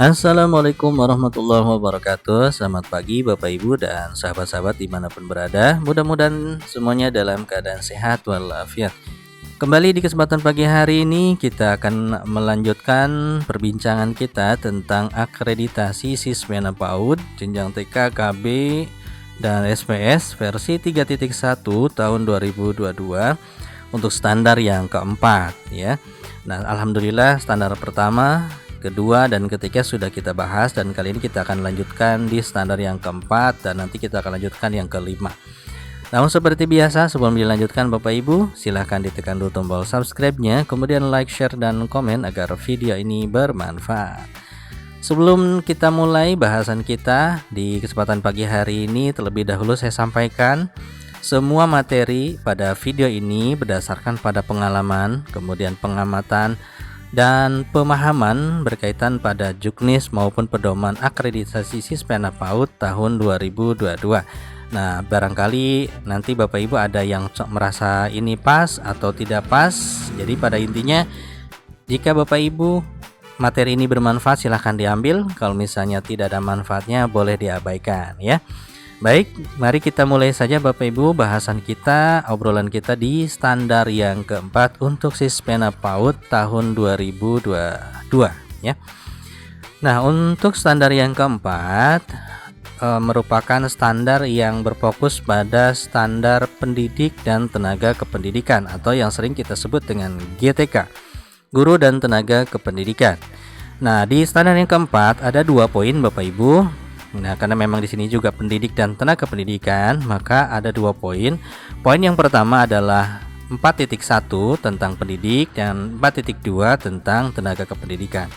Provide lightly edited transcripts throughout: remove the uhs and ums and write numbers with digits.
Assalamualaikum warahmatullahi wabarakatuh. Selamat pagi Bapak Ibu dan sahabat-sahabat dimanapun berada. Mudah-mudahan semuanya dalam keadaan sehat walafiat. Kembali di kesempatan pagi hari ini kita akan melanjutkan perbincangan kita tentang akreditasi siswa PAUD jenjang TK, KB, dan SPS versi 3.1 tahun 2022 untuk standar yang keempat ya. Nah, alhamdulillah standar pertama, kedua, dan ketiga sudah kita bahas, dan kali ini kita akan lanjutkan di standar yang keempat, dan nanti kita akan lanjutkan yang kelima. Namun seperti biasa, sebelum dilanjutkan Bapak Ibu, silahkan ditekan dulu tombol subscribe-nya, kemudian like, share, dan komen agar video ini bermanfaat. Sebelum kita mulai bahasan kita di kesempatan pagi hari ini, terlebih dahulu saya sampaikan semua materi pada video ini berdasarkan pada pengalaman, kemudian pengamatan, dan pemahaman berkaitan pada juknis maupun pedoman akreditasi siswa PAUD tahun 2022. Nah, barangkali nanti Bapak Ibu ada yang merasa ini pas atau tidak pas. Jadi pada intinya, jika Bapak Ibu materi ini bermanfaat silahkan diambil. Kalau misalnya tidak ada manfaatnya boleh diabaikan ya. Baik, mari kita mulai saja Bapak Ibu bahasan kita, obrolan kita di standar yang keempat untuk siswa PAUD tahun 2022 ya. Nah, untuk standar yang keempat merupakan standar yang berfokus pada standar pendidik dan tenaga kependidikan atau yang sering kita sebut dengan GTK, Guru dan Tenaga Kependidikan. Nah, di standar yang keempat ada 2 poin Bapak Ibu. Nah, karena memang di sini juga pendidik dan tenaga pendidikan, maka ada 2 poin. Poin yang pertama adalah 4.1 tentang pendidik dan 4.2 tentang tenaga kependidikan.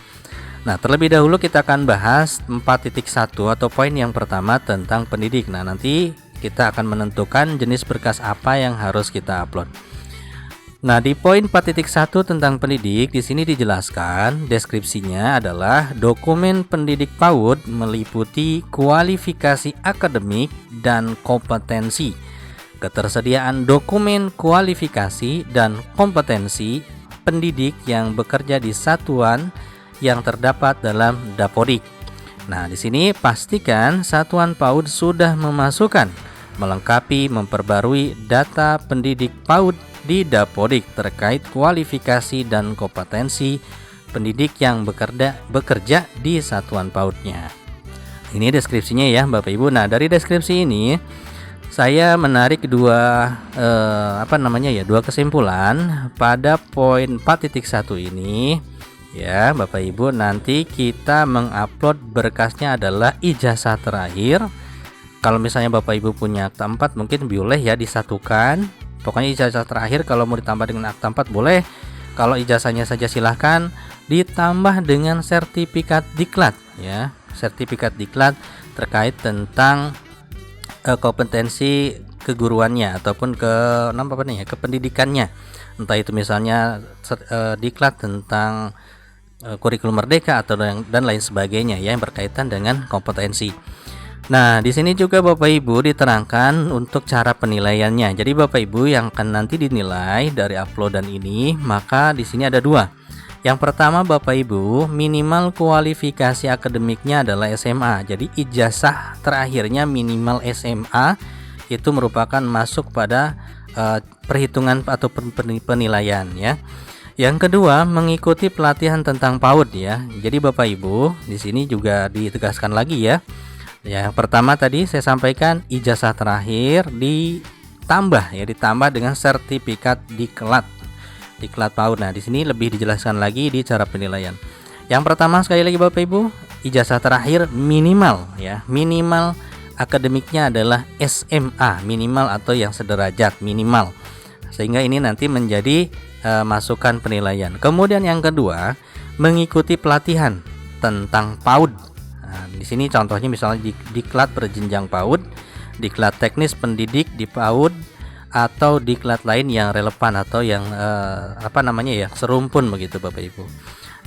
Nah, terlebih dahulu kita akan bahas 4.1 atau poin yang pertama tentang pendidik. Nah, nanti kita akan menentukan jenis berkas apa yang harus kita upload. Nah, di poin 4.1 tentang pendidik di sini dijelaskan deskripsinya adalah dokumen pendidik PAUD meliputi kualifikasi akademik dan kompetensi, ketersediaan dokumen kualifikasi dan kompetensi pendidik yang bekerja di satuan yang terdapat dalam Dapodik. Nah, di sini pastikan satuan PAUD sudah memasukkan, melengkapi, memperbarui data pendidik PAUD di Dapodik terkait kualifikasi dan kompetensi pendidik yang bekerja di satuan PAUD-nya. Ini deskripsinya ya Bapak Ibu. Nah, dari deskripsi ini saya menarik dua kesimpulan pada poin 4.1 ini ya Bapak Ibu. Nanti kita mengupload berkasnya adalah ijazah terakhir. Kalau misalnya Bapak Ibu punya akta 4 mungkin boleh ya disatukan. Pokoknya ijazah terakhir kalau mau ditambah dengan akta 4 boleh. Kalau ijazahnya saja silahkan ditambah dengan sertifikat diklat ya. Sertifikat diklat terkait tentang kompetensi keguruannya ataupun kependidikannya. Entah itu misalnya diklat tentang kurikulum merdeka atau dan lain sebagainya ya yang berkaitan dengan kompetensi. Nah, di sini juga Bapak Ibu diterangkan untuk cara penilaiannya. Jadi Bapak Ibu yang akan nanti dinilai dari uploadan ini, maka di sini ada 2. Yang pertama Bapak Ibu, minimal kualifikasi akademiknya adalah SMA. Jadi ijazah terakhirnya minimal SMA itu merupakan masuk pada perhitungan atau penilaian ya. Yang kedua, mengikuti pelatihan tentang PAUD ya. Jadi Bapak Ibu, di sini juga ditegaskan lagi ya. Yang pertama tadi saya sampaikan ijazah terakhir ditambah dengan sertifikat diklat PAUD. Nah, di sini lebih dijelaskan lagi di cara penilaian. Yang pertama sekali lagi Bapak Ibu, ijazah terakhir minimal ya. Minimal akademiknya adalah SMA minimal atau yang sederajat minimal. Sehingga ini nanti menjadi masukan penilaian. Kemudian yang kedua, mengikuti pelatihan tentang PAUD. Nah, di sini contohnya misalnya diklat berjenjang PAUD, diklat teknis pendidik di PAUD, atau diklat lain yang relevan atau yang serumpun begitu Bapak Ibu.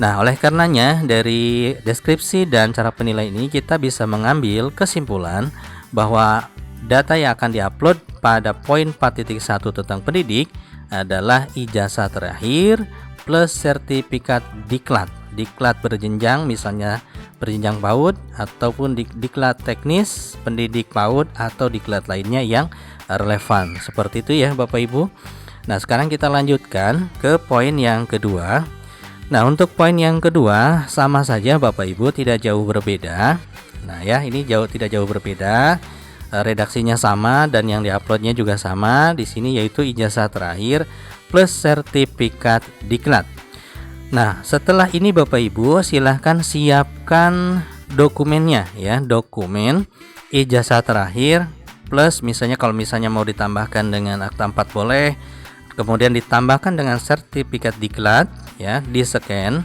Nah, oleh karenanya dari deskripsi dan cara penilaian ini kita bisa mengambil kesimpulan bahwa data yang akan diupload pada poin 4.1 tentang pendidik adalah ijazah terakhir plus sertifikat diklat berjenjang misalnya berjenjang PAUD ataupun diklat teknis, pendidik PAUD atau diklat lainnya yang relevan. Seperti itu ya Bapak Ibu. Nah, sekarang kita lanjutkan ke poin yang kedua. Nah, untuk poin yang kedua sama saja Bapak Ibu, tidak jauh berbeda. Nah ya, ini tidak jauh berbeda. Redaksinya sama dan yang diuploadnya juga sama di sini, yaitu ijazah terakhir plus sertifikat diklat. Nah, setelah ini Bapak Ibu silahkan siapkan dokumennya ya, dokumen ijazah terakhir plus misalnya kalau misalnya mau ditambahkan dengan akta 4 boleh, kemudian ditambahkan dengan sertifikat diklat ya, di-scan,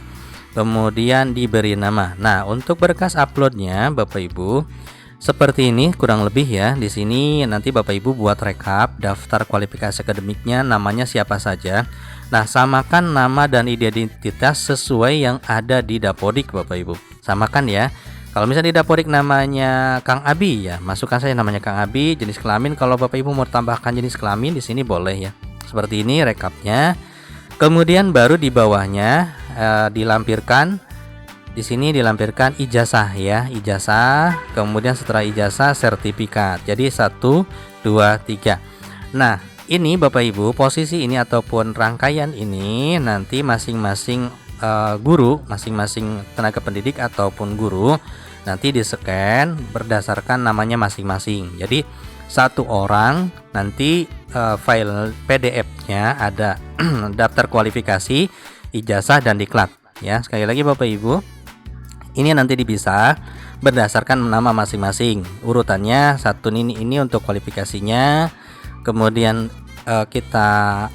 kemudian diberi nama. Nah, untuk berkas uploadnya Bapak Ibu seperti ini kurang lebih ya. Di sini nanti Bapak Ibu buat rekap daftar kualifikasi akademiknya, namanya siapa saja. Nah, samakan nama dan identitas sesuai yang ada di Dapodik Bapak Ibu. Samakan ya. Kalau misalnya di Dapodik namanya Kang Abi ya, masukkan saja namanya Kang Abi. Jenis kelamin kalau Bapak Ibu mau tambahkan jenis kelamin di sini boleh ya. Seperti ini rekapnya. Kemudian baru di bawahnya dilampirkan. Di sini dilampirkan ijazah ya, ijazah. Kemudian setelah ijazah sertifikat. Jadi 1, 2, 3. Nah, ini Bapak Ibu posisi ini ataupun rangkaian ini nanti masing-masing guru, masing-masing tenaga pendidik ataupun guru nanti di-scan berdasarkan namanya masing-masing. Jadi satu orang nanti file PDF-nya ada daftar kualifikasi, ijazah dan diklat ya. Sekali lagi Bapak Ibu, ini nanti dipisah berdasarkan nama masing-masing. Urutannya satu ini untuk kualifikasinya, kemudian kita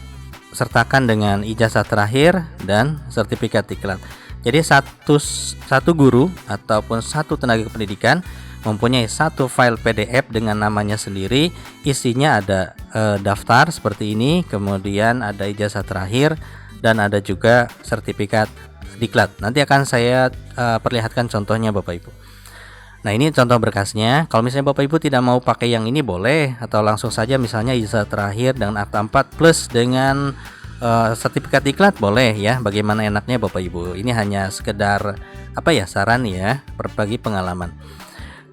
sertakan dengan ijazah terakhir dan sertifikat diklat. Jadi satu guru ataupun satu tenaga pendidikan mempunyai satu file PDF dengan namanya sendiri, isinya ada daftar seperti ini, kemudian ada ijazah terakhir dan ada juga sertifikat diklat. Nanti akan saya perlihatkan contohnya Bapak Ibu. Nah, ini contoh berkasnya. Kalau misalnya Bapak Ibu tidak mau pakai yang ini boleh, atau langsung saja misalnya ijazah terakhir dengan akta 4 plus dengan sertifikat diklat boleh ya. Bagaimana enaknya Bapak Ibu. Ini hanya sekedar saran ya, berbagi pengalaman.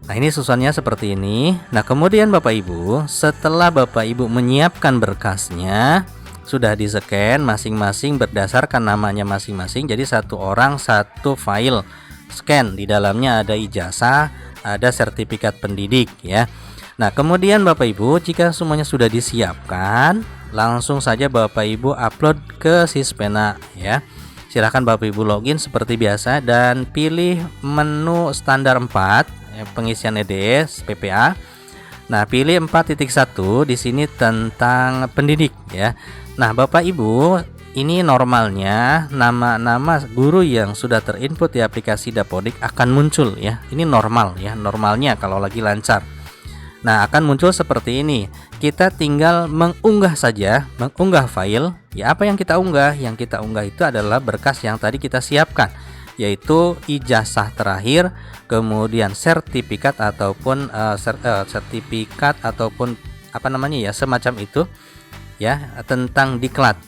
Nah, ini susunannya seperti ini. Nah, kemudian Bapak Ibu, setelah Bapak Ibu menyiapkan berkasnya, sudah di-scan masing-masing berdasarkan namanya masing-masing. Jadi satu orang satu file scan, di dalamnya ada ijazah, ada sertifikat pendidik ya. Nah, kemudian Bapak Ibu jika semuanya sudah disiapkan, langsung saja Bapak Ibu upload ke Sispena ya. Silahkan Bapak Ibu login seperti biasa dan pilih menu standar 4 pengisian EDS PPA. Nah, pilih 4.1 di sini tentang pendidik ya. Nah, Bapak Ibu, ini normalnya nama-nama guru yang sudah terinput di aplikasi Dapodik akan muncul ya. Ini normal ya, normalnya kalau lagi lancar. Nah, akan muncul seperti ini. Kita tinggal mengunggah saja, mengunggah file. Ya, apa yang kita unggah? Yang kita unggah itu adalah berkas yang tadi kita siapkan, yaitu ijazah terakhir, kemudian sertifikat ataupun sertifikat ataupun semacam itu ya, tentang diklat.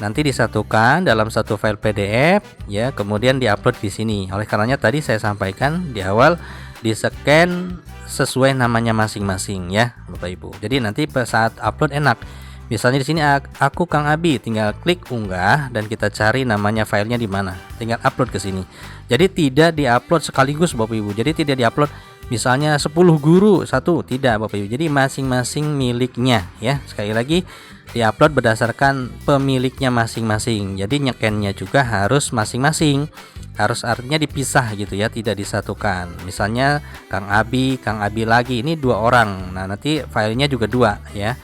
Nanti disatukan dalam satu file PDF ya, kemudian diupload di sini. Oleh karenanya tadi saya sampaikan di awal, di-scan sesuai namanya masing-masing ya Bapak Ibu. Jadi nanti saat upload enak. Misalnya di sini aku Kang Abi, tinggal klik unggah dan kita cari namanya filenya di mana. Tinggal upload ke sini. Jadi tidak diupload sekaligus Bapak Ibu. Jadi tidak diupload misalnya 10 guru satu, tidak Bapak Ibu. Jadi masing-masing miliknya ya. Sekali lagi diupload berdasarkan pemiliknya masing-masing. Jadi nyekennya juga harus masing-masing. Harus artinya dipisah gitu ya, tidak disatukan. Misalnya Kang Abi lagi, ini 2 orang. Nah, nanti filenya juga 2 ya.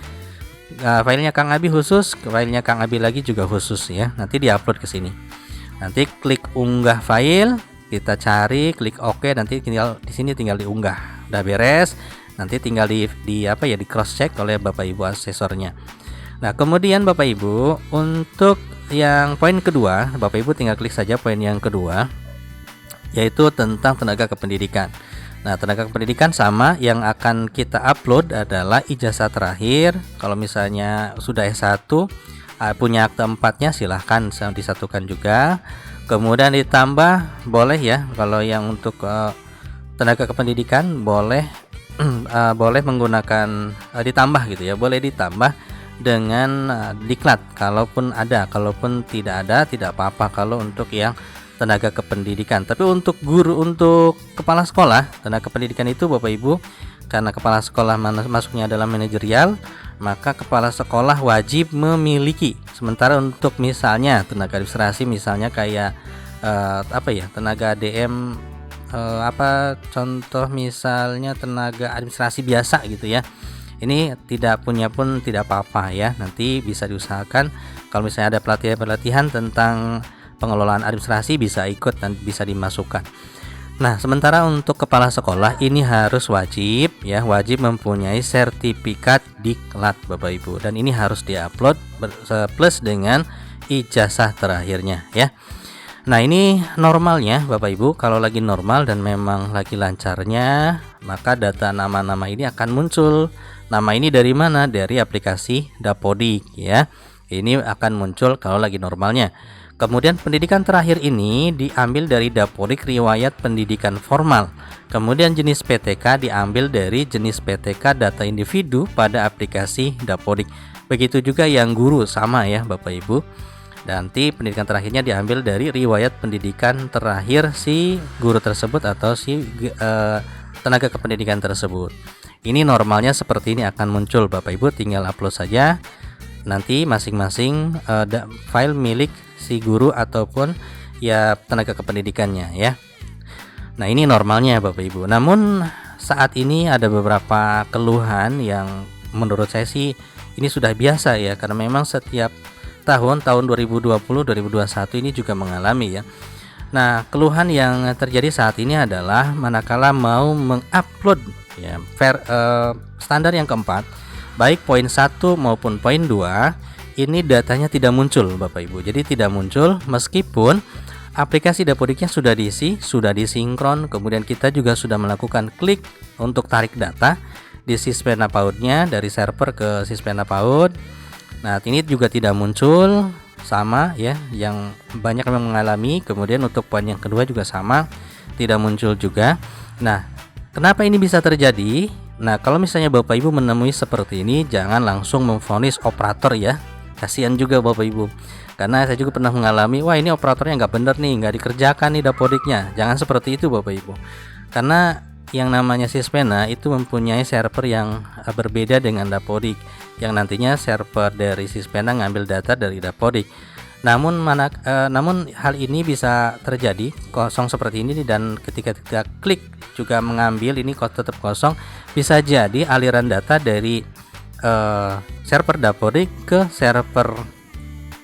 Filenya Kang Abi khusus, filenya Kang Abi lagi juga khusus ya. Nanti diupload ke sini. Nanti klik unggah file, kita cari, klik OK, nanti tinggal di sini tinggal diunggah. Udah beres, nanti tinggal di cross check oleh Bapak Ibu asesornya. Nah, kemudian Bapak Ibu untuk yang poin kedua, Bapak Ibu tinggal klik saja poin yang kedua, yaitu tentang tenaga kependidikan. Nah, tenaga kependidikan sama, yang akan kita upload adalah ijazah terakhir. Kalau misalnya sudah S1 punya akte 4-nya silahkan disatukan juga. Kemudian ditambah boleh ya, kalau yang untuk tenaga kependidikan boleh boleh menggunakan ditambah gitu ya, boleh ditambah dengan diklat kalaupun ada, kalaupun tidak ada tidak apa-apa kalau untuk yang tenaga kependidikan. Tapi untuk guru, untuk kepala sekolah, tenaga kependidikan itu Bapak Ibu, karena kepala sekolah masuknya dalam manajerial, maka kepala sekolah wajib memiliki. Sementara untuk misalnya tenaga administrasi, misalnya kayak tenaga ADM, contoh misalnya tenaga administrasi biasa gitu ya, ini tidak punya pun tidak apa-apa ya, nanti bisa diusahakan kalau misalnya ada pelatihan tentang pengelolaan administrasi bisa ikut dan bisa dimasukkan. Nah, sementara untuk kepala sekolah ini harus wajib mempunyai sertifikat diklat Bapak Ibu, dan ini harus diupload plus dengan ijazah terakhirnya ya. Nah, ini normalnya Bapak Ibu, kalau lagi normal dan memang lagi lancarnya, maka data nama-nama ini akan muncul. Nama ini dari mana? Dari aplikasi Dapodik ya. Ini akan muncul kalau lagi normalnya. Kemudian pendidikan terakhir ini diambil dari Dapodik riwayat pendidikan formal. Kemudian jenis PTK diambil dari jenis PTK data individu pada aplikasi Dapodik. Begitu juga yang guru, sama ya Bapak Ibu. Nanti pendidikan terakhirnya diambil dari riwayat pendidikan terakhir si guru tersebut atau si tenaga kependidikan tersebut. Ini normalnya seperti ini akan muncul Bapak Ibu, tinggal upload saja. Nanti masing-masing file milik si guru ataupun ya tenaga kependidikannya ya. Nah, ini normalnya Bapak Ibu. Namun saat ini ada beberapa keluhan yang menurut saya sih ini sudah biasa ya, karena memang setiap tahun 2020 2021 ini juga mengalami ya. Nah, keluhan yang terjadi saat ini adalah manakala mau mengupload ya standar yang keempat, baik poin 1 maupun poin 2, ini datanya tidak muncul Bapak Ibu. Jadi tidak muncul meskipun aplikasi Dapodiknya sudah diisi, sudah disinkron, kemudian kita juga sudah melakukan klik untuk tarik data di Sispena PAUD-nya dari server ke Sispena PAUD. Nah, ini juga tidak muncul, sama ya, yang banyak yang mengalami. Kemudian untuk poin yang kedua juga sama, tidak muncul juga. Nah, kenapa ini bisa terjadi? Nah, kalau misalnya Bapak Ibu menemui seperti ini, jangan langsung memvonis operator ya. Kasihan juga Bapak Ibu, karena saya juga pernah mengalami, wah ini operatornya nggak bener nih, nggak dikerjakan nih Dapodiknya. Jangan seperti itu Bapak Ibu, karena yang namanya Sispena itu mempunyai server yang berbeda dengan Dapodik, yang nantinya server dari Sispena ngambil data dari Dapodik. Namun hal ini bisa terjadi kosong seperti ini, dan ketika kita klik juga mengambil ini tetap kosong, bisa jadi aliran data dari server Dapodik ke server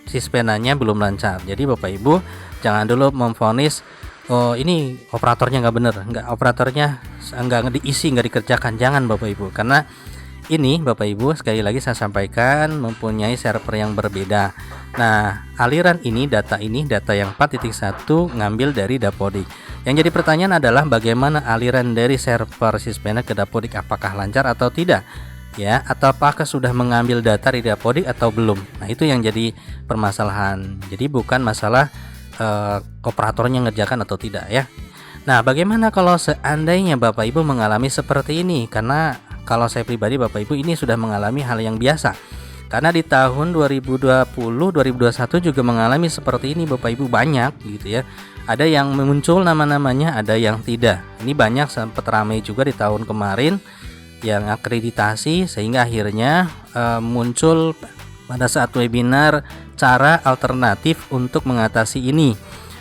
Sispenanya belum lancar. Jadi Bapak Ibu jangan dulu memvonis, oh ini operatornya nggak bener, operatornya nggak diisi, nggak dikerjakan. Jangan Bapak Ibu, karena ini Bapak Ibu sekali lagi saya sampaikan mempunyai server yang berbeda. Nah, aliran ini data yang 4.1 ngambil dari Dapodik. Yang jadi pertanyaan adalah bagaimana aliran dari server Sispena ke Dapodik, apakah lancar atau tidak ya, atau apakah sudah mengambil data dari Dapodik atau belum. Nah, itu yang jadi permasalahan. Jadi bukan masalah operatornya ngerjakan atau tidak ya. Nah, bagaimana kalau seandainya Bapak Ibu mengalami seperti ini? Karena kalau saya pribadi Bapak Ibu ini sudah mengalami hal yang biasa. Karena di tahun 2020 2021 juga mengalami seperti ini Bapak Ibu, banyak gitu ya. Ada yang muncul nama-namanya, ada yang tidak. Ini banyak sempat ramai juga di tahun kemarin yang akreditasi, sehingga akhirnya muncul pada saat webinar cara alternatif untuk mengatasi ini.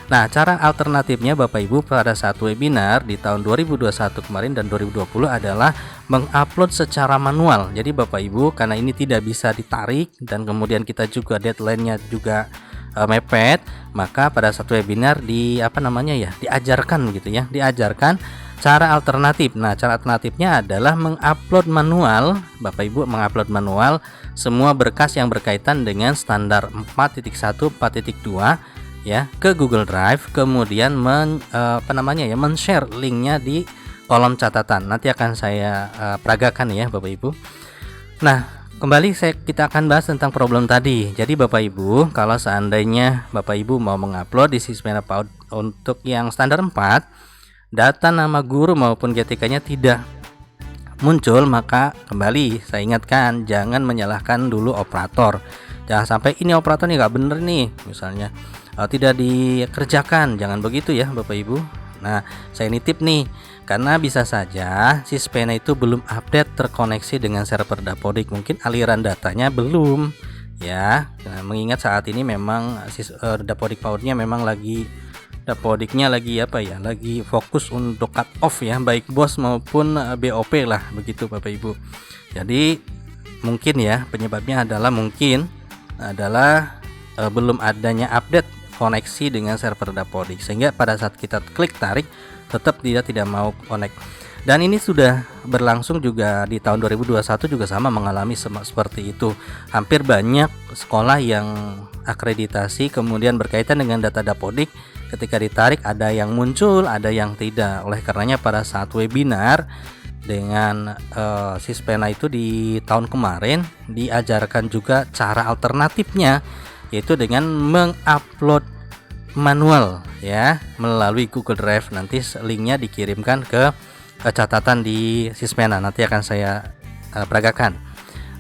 Nah, cara alternatifnya Bapak Ibu pada saat webinar di tahun 2021 kemarin dan 2020 adalah mengupload secara manual. Jadi Bapak Ibu, karena ini tidak bisa ditarik dan kemudian kita juga deadline-nya juga mepet, maka pada saat webinar diajarkan gitu ya, diajarkan cara alternatif. Nah, cara alternatifnya adalah mengupload manual, Bapak Ibu mengupload manual semua berkas yang berkaitan dengan standar 4.1, 4.2 ya ke Google Drive, kemudian men-share linknya di kolom catatan. Nanti akan saya peragakan ya Bapak Ibu. Nah, kembali kita akan bahas tentang problem tadi. Jadi Bapak Ibu, kalau seandainya Bapak Ibu mau mengupload di Sismena PAUD untuk yang standar 4, data nama guru maupun GTK-nya tidak muncul, maka kembali saya ingatkan, jangan menyalahkan dulu operator. Jangan sampai ini operator nih nggak bener nih, misalnya tidak dikerjakan. Jangan begitu ya Bapak Ibu. Nah, saya nitip nih, karena bisa saja Sismena itu belum update terkoneksi dengan server Dapodik, mungkin aliran datanya belum ya. Nah, mengingat saat ini memang Dapodik PAUD-nya memang Dapodiknya lagi lagi fokus untuk cut off ya, baik BOS maupun BOP lah begitu Bapak Ibu. Jadi mungkin ya penyebabnya adalah belum adanya update koneksi dengan server Dapodik, sehingga pada saat kita klik tarik tetap dia tidak mau connect. Dan ini sudah berlangsung juga di tahun 2021 juga sama, mengalami seperti itu. Hampir banyak sekolah yang akreditasi kemudian berkaitan dengan data Dapodik, ketika ditarik ada yang muncul, ada yang tidak. Oleh karenanya pada saat webinar dengan Sismena itu di tahun kemarin diajarkan juga cara alternatifnya, yaitu dengan mengupload manual ya melalui Google Drive. Nanti linknya dikirimkan ke catatan di Sismena, nanti akan saya peragakan.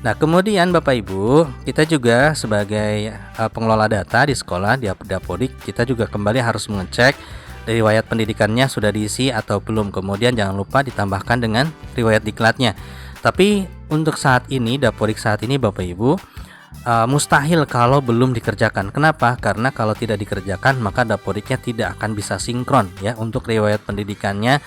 Nah, kemudian Bapak Ibu, kita juga sebagai pengelola data di sekolah di Dapodik, kita juga kembali harus mengecek riwayat pendidikannya sudah diisi atau belum. Kemudian jangan lupa ditambahkan dengan riwayat diklatnya. Tapi untuk saat ini Dapodik saat ini Bapak Ibu, mustahil kalau belum dikerjakan. Kenapa? Karena kalau tidak dikerjakan maka Dapodiknya tidak akan bisa sinkron ya untuk riwayat pendidikannya.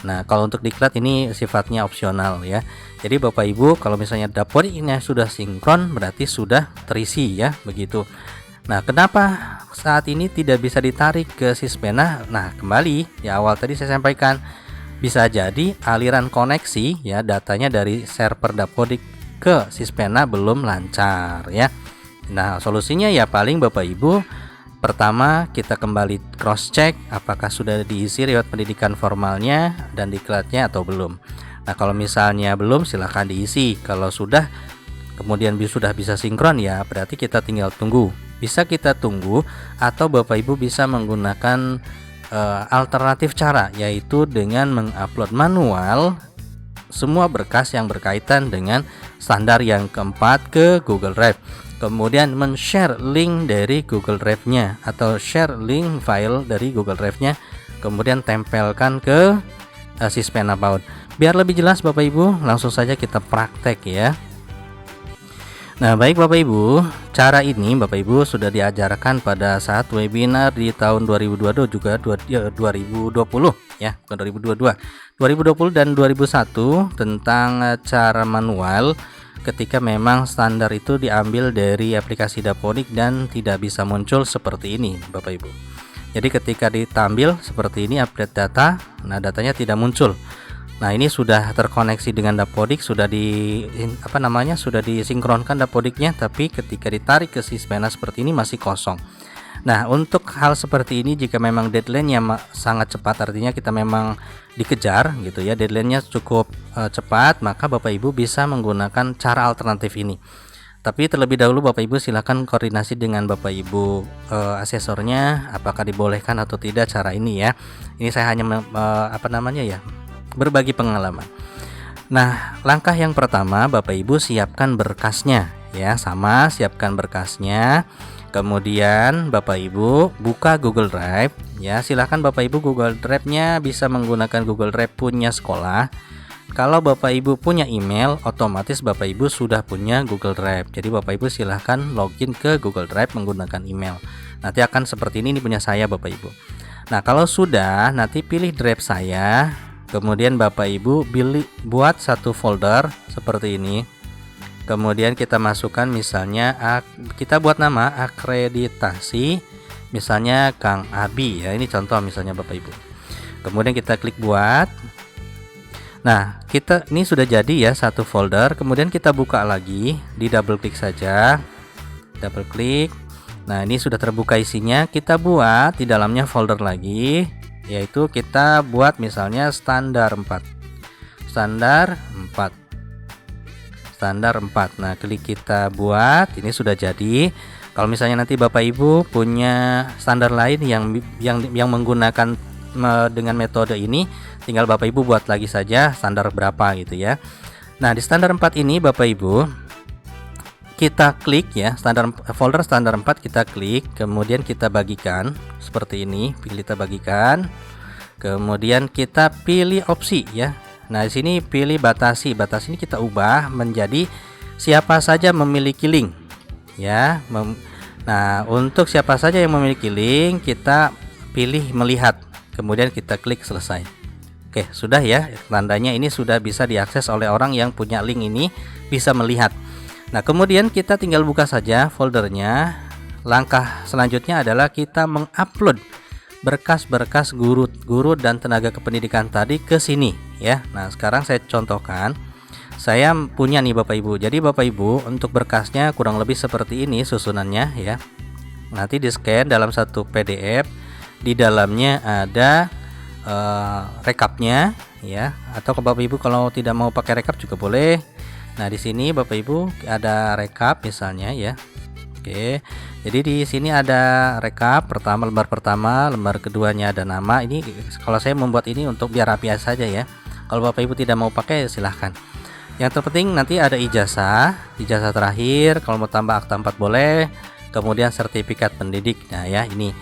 Nah, kalau untuk diklat ini sifatnya opsional ya. Jadi Bapak Ibu, kalau misalnya Dapodiknya sudah sinkron berarti sudah terisi ya, begitu. Nah, kenapa saat ini tidak bisa ditarik ke Sismena? Nah, kembali ya awal tadi saya sampaikan, bisa jadi aliran koneksi ya datanya dari server Dapodik ke Sismena belum lancar ya. Nah, solusinya ya paling Bapak Ibu, pertama kita kembali cross check apakah sudah diisi riwayat pendidikan formalnya dan diklatnya atau belum. Nah, kalau misalnya belum, silahkan diisi. Kalau sudah kemudian sudah bisa sinkron ya berarti kita tinggal tunggu. Bisa kita tunggu atau Bapak Ibu bisa menggunakan alternatif cara, yaitu dengan mengupload manual semua berkas yang berkaitan dengan standar yang keempat ke Google Drive. Kemudian men-share link dari Google Drive-nya atau share link file dari Google Drive-nya, kemudian tempelkan ke Sismena PAUD. Biar lebih jelas Bapak Ibu, langsung saja kita praktek ya. Nah, baik Bapak Ibu, cara ini Bapak Ibu sudah diajarkan pada saat webinar di tahun 2022 juga 2020 ya, bukan 2022. 2020 dan 2001 tentang cara manual ketika memang standar itu diambil dari aplikasi Dapodik dan tidak bisa muncul seperti ini Bapak Ibu. Jadi ketika ditampil seperti ini update data, nah datanya tidak muncul. Nah, ini sudah terkoneksi dengan Dapodik, sudah sudah disinkronkan Dapodiknya, tapi ketika ditarik ke Sismena seperti ini masih kosong. Nah, untuk hal seperti ini jika memang deadline-nya sangat cepat, artinya kita memang dikejar gitu ya, deadline-nya cukup cepat, maka Bapak Ibu bisa menggunakan cara alternatif ini. Tapi terlebih dahulu Bapak Ibu silakan koordinasi dengan Bapak Ibu asesornya apakah dibolehkan atau tidak cara ini ya. Ini saya hanya berbagi pengalaman. Nah, langkah yang pertama Bapak Ibu siapkan berkasnya ya, siapkan berkasnya. Kemudian Bapak Ibu buka Google Drive ya. Silahkan Bapak Ibu Google Drive-nya bisa menggunakan Google Drive punya sekolah. Kalau Bapak Ibu punya email, otomatis Bapak Ibu sudah punya Google Drive. Jadi Bapak Ibu silahkan login ke Google Drive menggunakan email. Nanti akan seperti ini punya saya Bapak Ibu. Nah, kalau sudah, nanti pilih drive saya. Kemudian Bapak Ibu buat satu folder seperti ini. Kemudian kita masukkan misalnya kita buat nama akreditasi, misalnya Kang Abi ya. Ini contoh misalnya Bapak Ibu. Kemudian kita klik buat. Nah, ini sudah jadi ya satu folder. Kemudian kita buka lagi, di double klik saja. Double klik. Nah, ini sudah terbuka isinya. Kita buat di dalamnya folder lagi, yaitu kita buat misalnya standar 4. standar 4. Nah, klik kita buat, ini sudah jadi. Kalau misalnya nanti Bapak Ibu punya standar lain yang menggunakan dengan metode ini, tinggal Bapak Ibu buat lagi saja standar berapa gitu ya. Nah, di standar 4 ini Bapak Ibu kita klik ya, folder standar 4 kita klik, kemudian kita bagikan seperti ini, kita bagikan. Kemudian kita pilih opsi ya. Nah, di sini pilih batasi. Batasi ini kita ubah menjadi siapa saja memiliki link ya. Nah, untuk siapa saja yang memiliki link kita pilih melihat. Kemudian kita klik selesai. Oke, sudah ya. Tandanya ini sudah bisa diakses oleh orang yang punya link ini, bisa melihat. Nah, kemudian kita tinggal buka saja foldernya. Langkah selanjutnya adalah kita mengupload berkas-berkas guru dan tenaga kependidikan tadi ke sini ya. Nah, sekarang saya contohkan. Saya punya nih Bapak Ibu. Jadi Bapak Ibu untuk berkasnya kurang lebih seperti ini susunannya ya. Nanti di scan dalam satu PDF. Di dalamnya ada rekapnya ya. Atau ke Bapak Ibu kalau tidak mau pakai rekap juga boleh. Nah, di sini Bapak Ibu ada rekap misalnya ya. Oke, jadi di sini ada rekap lembar pertama, lembar keduanya ada nama. Ini kalau saya membuat ini untuk biar rapi saja ya. Kalau Bapak Ibu tidak mau pakai silahkan. Yang terpenting nanti ada ijazah terakhir. Kalau mau tambah akta 4 boleh. Kemudian sertifikat pendidik. Nah ya ini.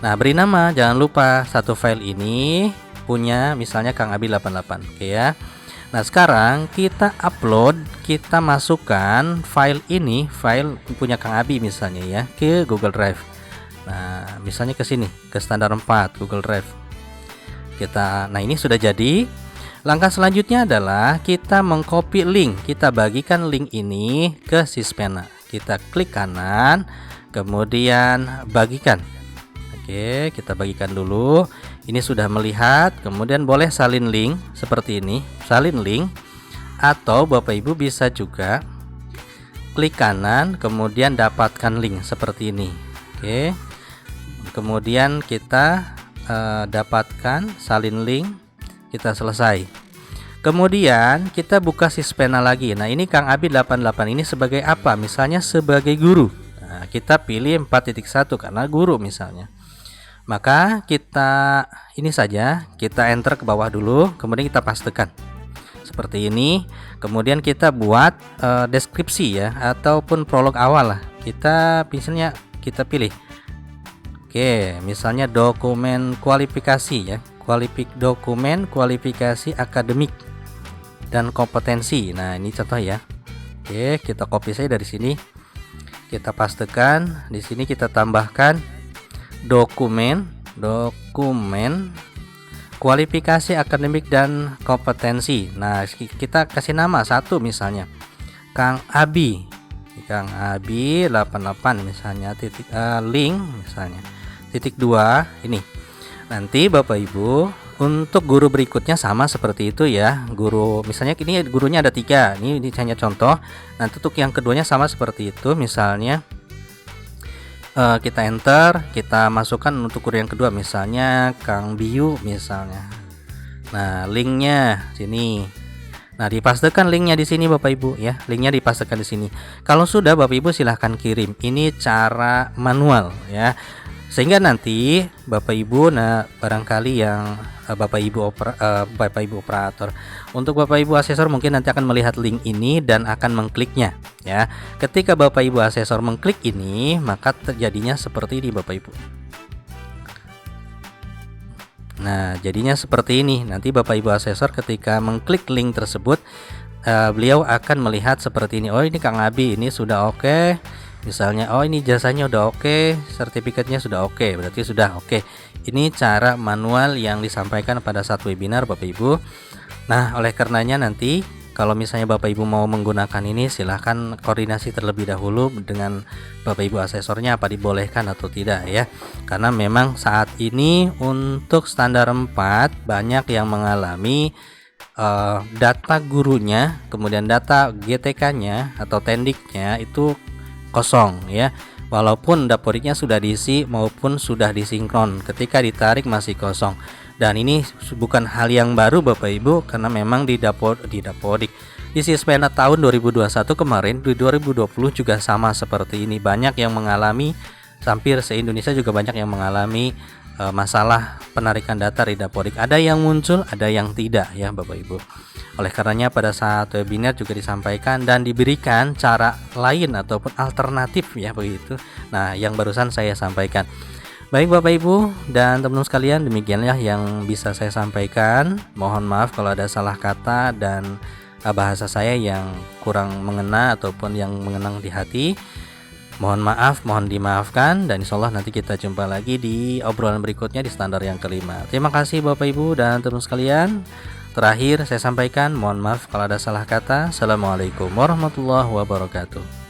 Nah, beri nama, jangan lupa satu file ini punya misalnya Kang Abi 88. Oke ya. Nah, sekarang kita upload, kita masukkan file ini, file punya Kang Abi misalnya ya, ke Google Drive. Nah, misalnya ke sini, ke standar 4 Google Drive. Nah, ini sudah jadi. Langkah selanjutnya adalah kita mengcopy link. Kita bagikan link ini ke Sispena. Kita klik kanan, kemudian bagikan. Oke, kita bagikan dulu. Ini sudah melihat, kemudian boleh salin link seperti ini, salin link. Atau Bapak Ibu bisa juga klik kanan, kemudian dapatkan link seperti ini. Oke, kemudian kita dapatkan salin link, kita selesai. Kemudian kita buka Sispena lagi. Nah, ini Kang Abi 88 ini sebagai apa? Misalnya sebagai guru. Nah, kita pilih 4.1 karena guru misalnya. Maka kita ini saja, kita enter ke bawah dulu, kemudian kita pastekan seperti ini. Kemudian kita buat deskripsi ya, ataupun prolog awal lah. Misalnya kita pilih. Oke, misalnya dokumen kualifikasi ya, dokumen kualifikasi akademik dan kompetensi. Nah, ini contoh ya. Oke, kita copy saja dari sini. Kita pastekan, di sini kita tambahkan dokumen kualifikasi akademik dan kompetensi. Nah, kita kasih nama satu misalnya Kang Abi 88 misalnya, link misalnya .2 ini. Nanti Bapak Ibu untuk guru berikutnya sama seperti itu ya. Guru misalnya ini gurunya ada 3. Ini hanya contoh. Nanti untuk yang keduanya sama seperti itu misalnya. Kita enter, kita masukkan untuk guru yang kedua misalnya Kang Biu misalnya. Nah, linknya sini. Nah, dipastekan linknya di sini Bapak Ibu ya. Linknya dipastekan di sini. Kalau sudah Bapak Ibu silahkan kirim. Ini cara manual ya. Sehingga nanti Bapak Ibu, nah barangkali yang Bapak Ibu operator, untuk Bapak Ibu asesor mungkin nanti akan melihat link ini dan akan mengkliknya ya. Ketika Bapak Ibu asesor mengklik ini, maka terjadinya seperti ini Bapak Ibu. Nah, jadinya seperti ini. Nanti Bapak Ibu asesor ketika mengklik link tersebut, beliau akan melihat seperti ini. Oh, ini Kang Abi, ini sudah oke. Misalnya, oh ini jasanya udah oke, sertifikatnya sudah oke, berarti sudah oke. Ini cara manual yang disampaikan pada saat webinar Bapak Ibu. Nah, oleh karenanya nanti kalau misalnya Bapak Ibu mau menggunakan ini, silahkan koordinasi terlebih dahulu dengan Bapak Ibu asesornya apa dibolehkan atau tidak ya. Karena memang saat ini untuk standar 4 banyak yang mengalami data gurunya, kemudian data GTK-nya atau tendiknya itu kosong ya, walaupun dapodiknya sudah diisi maupun sudah disinkron, ketika ditarik masih kosong. Dan ini bukan hal yang baru Bapak Ibu, karena memang di dapodik Isi spena tahun 2021 kemarin di 2020 juga sama seperti ini. Banyak yang mengalami, hampir se-Indonesia juga banyak yang mengalami masalah penarikan data Ridapodik. Ada yang muncul, ada yang tidak ya Bapak Ibu. Oleh karenanya pada saat webinar juga disampaikan dan diberikan cara lain ataupun alternatif ya begitu. Nah, yang barusan saya sampaikan. Baik Bapak Ibu dan teman-teman sekalian, demikianlah yang bisa saya sampaikan. Mohon maaf kalau ada salah kata dan bahasa saya yang kurang mengena ataupun yang mengenang di hati. Mohon maaf, mohon dimaafkan, dan insya Allah nanti kita jumpa lagi di obrolan berikutnya di standar yang kelima. Terima kasih Bapak Ibu dan teman sekalian. Terakhir saya sampaikan mohon maaf kalau ada salah kata. Assalamualaikum warahmatullahi wabarakatuh.